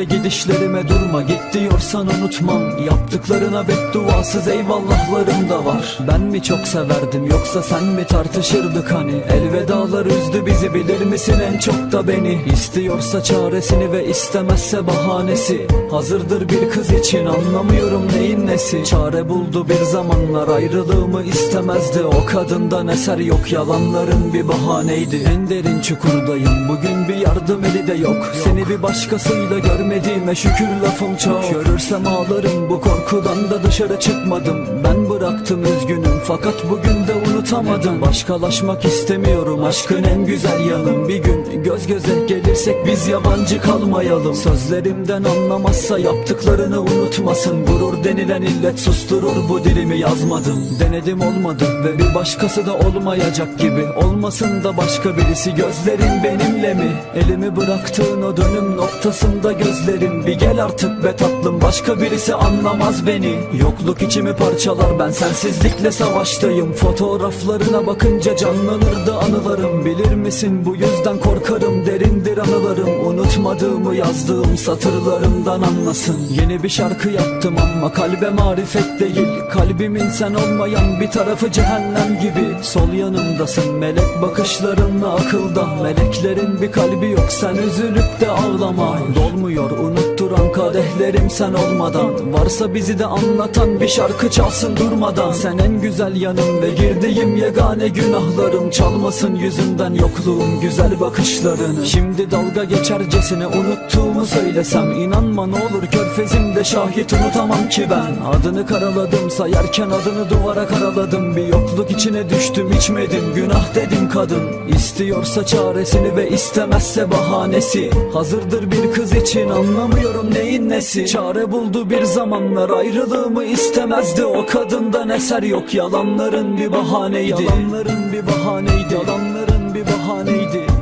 işte gidişlerime durma. Git diyorsan unutmam, yaptıklarına bedduasız eyvallahlarım da var. Ben mi çok severdim yoksa sen mi, tartışırdık hani. Elvedalar üzdü bizi, bilir misin en çok da beni. İstiyorsa çaresini ve istemezse bahanesi. Hazırdır bir kız için, anlamıyorum neyin nesi. Çare buldu bir zamanlar, ayrılığımı istemezdi. O kadından eser yok, yalanların bir bahaneydi. En derin çukurdayım bugün, bir yardım eli de yok. Seni bir başkasıyla görmediğime şükür lafım çok. Görürsem ağlarım, bu korkudan da dışarı çıkmadım. Ben bıraktım üzgünüm fakat bugün de unutamadım. Başkalaşmak istemiyorum, aşkın en güzel yanım. Bir gün göz göze gelirsek biz yabancı kalmayalım. Sözlerimden anlamazsa yaptıklarını unutmasın. Gurur denilen illet susturur bu dilimi, yazmadım. Denedim olmadı ve bir başkası da olmayacak gibi. Olmasın da başka birisi, gözlerin benimle mi? Elimi bıraktığın o dönüm noktasında gözlerim. Bir gel artık be tatlım, başka birisi anlamaz beni. Yokluk içimi parçalar, ben sensizlikle savaştayım. Fotoğraflarına bakınca canlanırdı anılarım. Bilir misin bu yüzden korkarım, derindir anılarım. Unutmadığımı yazdığım satırlarımdan anlasın. Yeni bir şarkı yaptım ama kalbe marifet değil. Kalbimin sen olmayan bir tarafı cehennem gibi. Sol yanımdasın melek bakışlarınla akılda. Meleklerin bir kalbi yok, sen üzülüp de ağlama. Dolmuyor unutturan kadehlerim sen olmadan. Varsa bizi de anlatan bir şarkı çalsın durmadan. Sen en güzel yanım ve girdiğim yegane günahlarım. Çalmasın yüzünden yokluğum güzel bakışlarını. Şimdi dalga geçercesine unuttuğumu söylesem, İnanma ne olur körfezimde şahit unutamam ki ben. Adını karaladım, sayarken adını duvara karaladım. Bir yokluk içine düştüm, içmedim, günah dedim kadın. İstiyorsa çaresini ve istemezse bahanesi. Hazırdır bir kız için, anlamıyorum neyin nesi. Çare buldu bir zamanlar, ayrılığımı istemezdi. O kadından eser yok, yalanların bir bahaneydi. Yalanların bir bahaneydi, yalanların bir bahaneydi.